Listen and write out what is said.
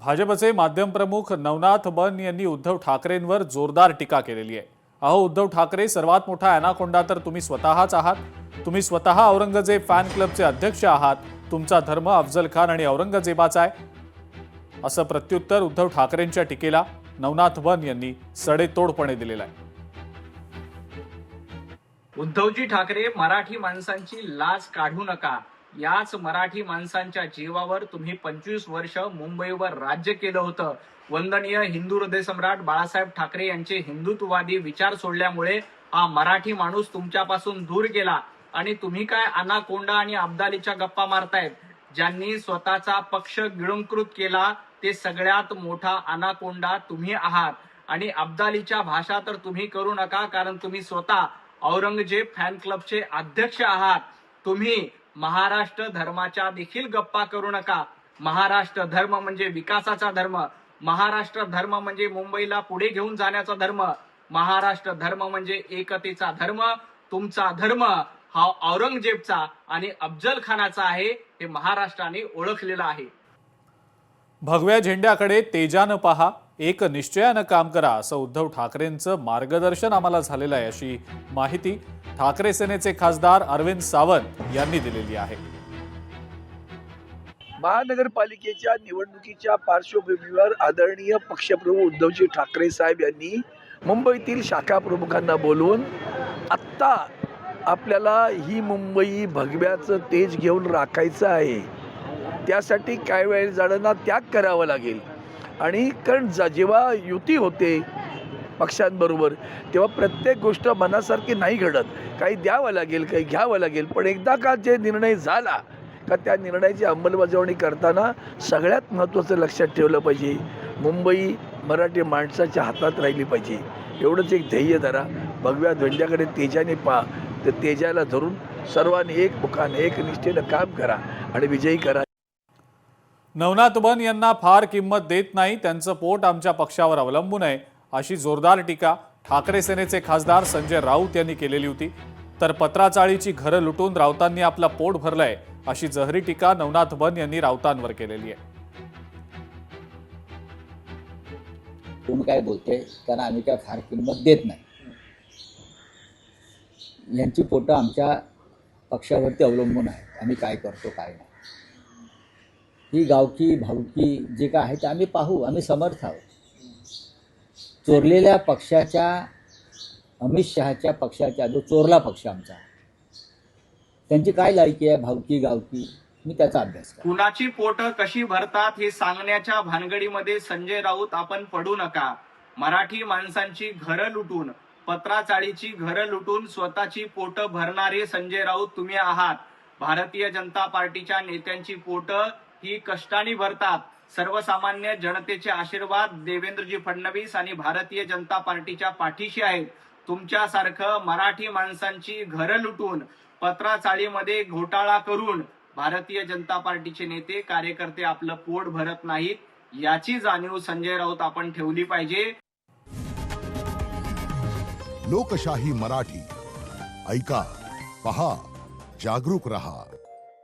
भाजपचे माध्यम प्रमुख नवनाथ बन यांनी उद्धव ठाकरेंवर जोरदार टीका केलेली आहे। अहो उद्धव ठाकरे, सर्वात मोठा अॅनाकोंडा तर तुम्ही स्वतःच आहात। तुम्ही स्वतः औरंगजेब फॅन क्लबचे अध्यक्ष आहात। तुमचा धर्म अफजल खान आणि औरंगजेबाचा आहे, असं प्रत्युत्तर उद्धव ठाकरेंच्या टीकेला नवनाथ बन यांनी सडेतोडपणे दिलेलं आहे। उद्धवजी ठाकरे, मराठी माणसांची लाज काढू नका। याच मराठी माणसांच्या जीवावर तुम्ही 25 वर्ष मुंबईवर राज्य केलं होतं। वंदनीय हिंदू हृदय सम्राट बाळासाहेब ठाकरे यांचे हिंदुत्ववादी विचार सोडल्यामुळे हा मराठी माणूस तुमच्यापासून दूर गेला आणि तुम्ही काय अनाकोंडा आणि अब्दालीच्या गप्पा मारतायत। ज्यांनी स्वतःचा पक्ष गिळंकृत केला ते सगळ्यात मोठा अनाकोंडा तुम्ही आहात। आणि अब्दालीच्या भाषा तर तुम्ही करू नका, कारण तुम्ही स्वतः औरंगजेब फॅन क्लबचे अध्यक्ष आहात। तुम्ही महाराष्ट्र धर्माच्या देखील गप्पा करू नका। महाराष्ट्र धर्म म्हणजे विकासाचा धर्म, महाराष्ट्र धर्म म्हणजे मुंबईला पुढे घेऊन जाण्याचा धर्म, महाराष्ट्र धर्म म्हणजे एकतेचा धर्म। तुमचा धर्म हा औरंगजेबचा आणि अफजल खानाचा आहे, हे महाराष्ट्राने ओळखलेलं आहे। भगव्या झेंड्याकडे तेजानं पहा, एक निश्चयानं काम करा, असं उद्धव ठाकरेंचं मार्गदर्शन आम्हाला झालेलं आहे, अशी माहिती ठाकरे सेनेचे खासदार अरविंद सावंत यांनी दिलेली आहे। महानगरपालिकेच्या निवडणुकीच्या पार्श्वभूमीवर आदरणीय पक्षप्रमुख उद्धवजी ठाकरे साहेब यांनी मुंबईतील शाखा प्रमुखांना बोलवून आत्ता आपल्याला ही मुंबई भगव्याचं तेज घेऊन राखायचं आहे, त्यासाठी काही वेळ जाणांना त्याग करावा लागेल। आणि कारण जेव्हा युती होते पक्षांबरोबर तेव्हा प्रत्येक गोष्ट मनासारखी नाही घडत, काही द्यावं लागेल, काही घ्यावं लागेल। पण एकदा का जे निर्णय झाला का त्या निर्णयाची अंमलबजावणी करताना सगळ्यात महत्त्वाचं लक्षात ठेवलं पाहिजे, मुंबई मराठी माणसाच्या हातात राहिली पाहिजे। एवढंच एक ध्येय धरा, भगव्या झेंड्याकडे तेजाने पहा, तर तेजाला धरून सर्वांनी एक मुखाने एक निष्ठेनं काम करा आणि विजयी करा। नवनाथ बन यांना फार किंमत देत नाही, त्यांचं पोट आमच्या पक्षावर अवलंबून आहे, अशी जोरदार टीका ठाकरे सेनेचे खासदार संजय राऊत यांनी केलेली होती। तर पत्राचाळीची घरं लुटून राऊतांनी आपलं पोट भरलंय, अशी जहरी टीका नवनाथ बन यांनी राऊतांवर केलेली आहे। तुम्ही काय बोलते, कारण आम्ही काय फार किंमत देत नाही, यांची पोटं आमच्या पक्षावरती अवलंबून आहेत, आम्ही काय करतो काय नाही। ही गावकी भावकी जे काय आहे ते आम्ही पाहू, आम्ही समर्थ आहोत। चोरलेल्या पक्षाच्या, अमित शहाच्या पक्षाच्या, जो चोरला पक्ष आमचा, त्यांची काय लायकी आहे भावकी गावकी, मी त्याचा अभ्यास करतो। कुणाची पोटं कशी भरतात हे सांगण्याच्या भानगडीमध्ये संजय राऊत आपण पडू नका। मराठी माणसांची घरं लुटून, पत्राचाळीची घरं लुटून स्वतःची पोटं भरणारे संजय राऊत तुम्ही आहात। भारतीय जनता पार्टीच्या नेत्यांची पोटं ही कष्टाने भरतात। सर्वसामान्य जनतेचे आशीर्वाद देवेंद्रजी फडणवीस आणि भारतीय जनता पार्टीच्या पाठीशी आहेत। तुमच्यासारखं मराठी माणसांची घरं लुटून, पत्राचाळीमध्ये घोटाळा करून भारतीय जनता पार्टीचे नेते कार्यकर्ते आपलं पोट भरत नाहीत, याची जाणीव संजय राऊत आपण ठेवली पाहिजे। लोकशाही मराठी ऐका, पहा, जागरूक रहा।